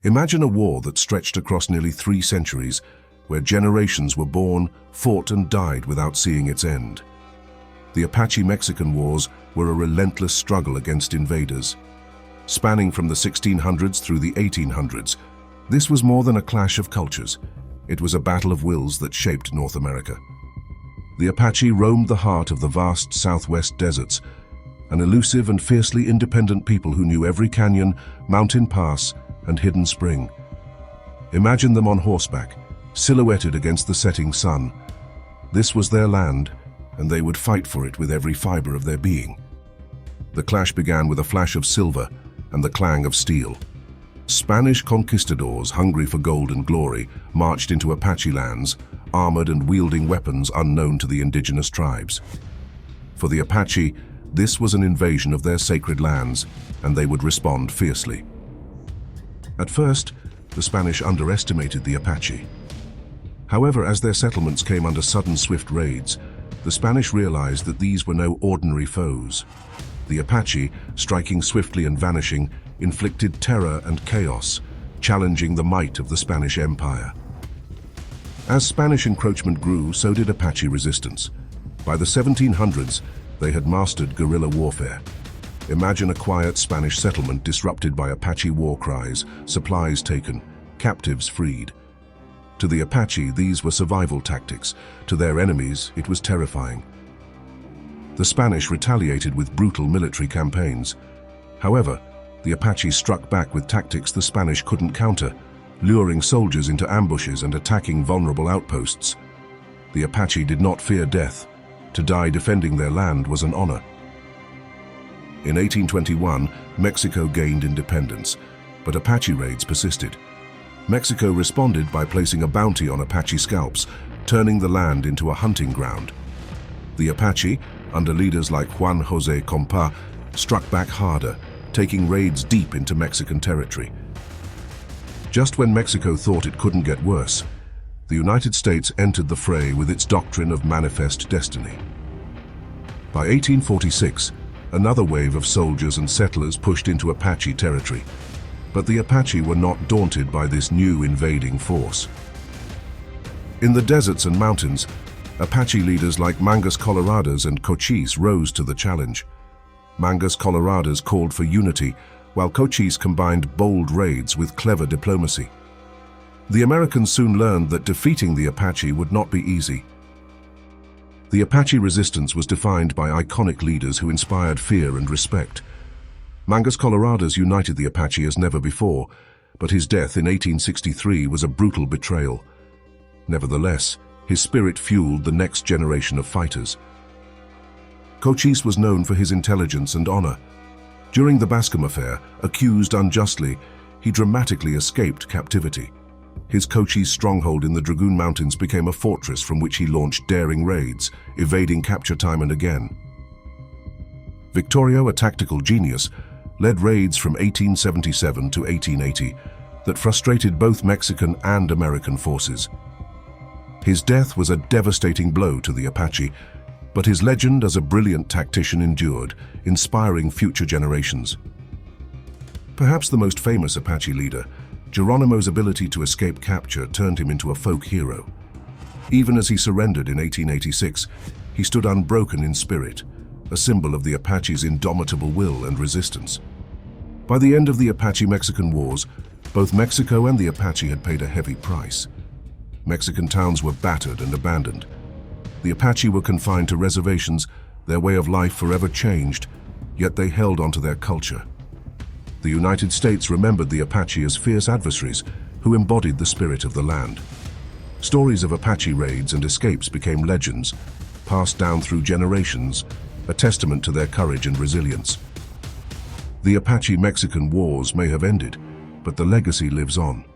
Imagine a war that stretched across nearly 3 centuries, where generations were born, fought and died without seeing its end. The Apache-Mexican Wars were a relentless struggle against invaders. Spanning from the 1600s through the 1800s, this was more than a clash of cultures. It was a battle of wills that shaped North America. The Apache roamed the heart of the vast southwest deserts, an elusive and fiercely independent people who knew every canyon, mountain pass, and hidden spring. Imagine them on horseback, silhouetted against the setting sun. This was their land, and they would fight for it with every fiber of their being. The clash began with a flash of silver and the clang of steel. Spanish conquistadors, hungry for gold and glory, marched into Apache lands, armored and wielding weapons unknown to the indigenous tribes. For the Apache, this was an invasion of their sacred lands, and they would respond fiercely. At first, the Spanish underestimated the Apache. However, as their settlements came under sudden swift raids, the Spanish realized that these were no ordinary foes. The Apache, striking swiftly and vanishing, inflicted terror and chaos, challenging the might of the Spanish Empire. As Spanish encroachment grew, so did Apache resistance. By the 1700s, they had mastered guerrilla warfare. Imagine a quiet Spanish settlement disrupted by Apache war cries, supplies taken, captives freed. To the Apache, these were survival tactics. To their enemies, it was terrifying. The Spanish retaliated with brutal military campaigns. However, the Apache struck back with tactics the Spanish couldn't counter, luring soldiers into ambushes and attacking vulnerable outposts. The Apache did not fear death. To die defending their land was an honor. In 1821, Mexico gained independence, but Apache raids persisted. Mexico responded by placing a bounty on Apache scalps, turning the land into a hunting ground. The Apache, under leaders like Juan José Compa, struck back harder, taking raids deep into Mexican territory. Just when Mexico thought it couldn't get worse, the United States entered the fray with its doctrine of manifest destiny. By 1846, another wave of soldiers and settlers pushed into Apache territory, but the Apache were not daunted by this new invading force. In the deserts and mountains, Apache leaders like Mangas Coloradas and Cochise rose to the challenge. Mangas Coloradas called for unity, while Cochise combined bold raids with clever diplomacy. The Americans soon learned that defeating the Apache would not be easy. The Apache resistance was defined by iconic leaders who inspired fear and respect. Mangas Coloradas united the Apache as never before, but his death in 1863 was a brutal betrayal. Nevertheless, his spirit fueled the next generation of fighters. Cochise was known for his intelligence and honor. During the Bascom affair, accused unjustly, he dramatically escaped captivity. His Cochise stronghold in the Dragoon Mountains became a fortress from which he launched daring raids, evading capture time and again. Victorio, a tactical genius, led raids from 1877 to 1880 that frustrated both Mexican and American forces. His death was a devastating blow to the Apache, but his legend as a brilliant tactician endured, inspiring future generations. Perhaps the most famous Apache leader, Geronimo's ability to escape capture turned him into a folk hero. Even as he surrendered in 1886, he stood unbroken in spirit, a symbol of the Apache's indomitable will and resistance. By the end of the Apache-Mexican Wars, both Mexico and the Apache had paid a heavy price. Mexican towns were battered and abandoned. The Apache were confined to reservations, their way of life forever changed, yet they held onto their culture. The United States remembered the Apache as fierce adversaries who embodied the spirit of the land. Stories of Apache raids and escapes became legends, passed down through generations, a testament to their courage and resilience. The Apache-Mexican Wars may have ended, but the legacy lives on.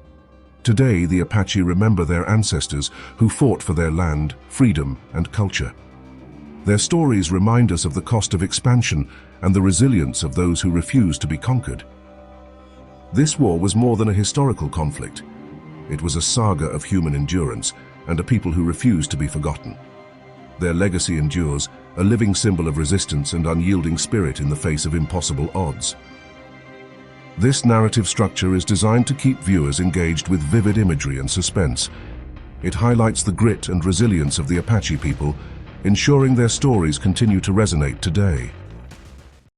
Today, the Apache remember their ancestors who fought for their land, freedom, and culture. Their stories remind us of the cost of expansion and the resilience of those who refused to be conquered. This war was more than a historical conflict. It was a saga of human endurance and a people who refused to be forgotten. Their legacy endures, a living symbol of resistance and unyielding spirit in the face of impossible odds. This narrative structure is designed to keep viewers engaged with vivid imagery and suspense. It highlights the grit and resilience of the Apache people, ensuring their stories continue to resonate today.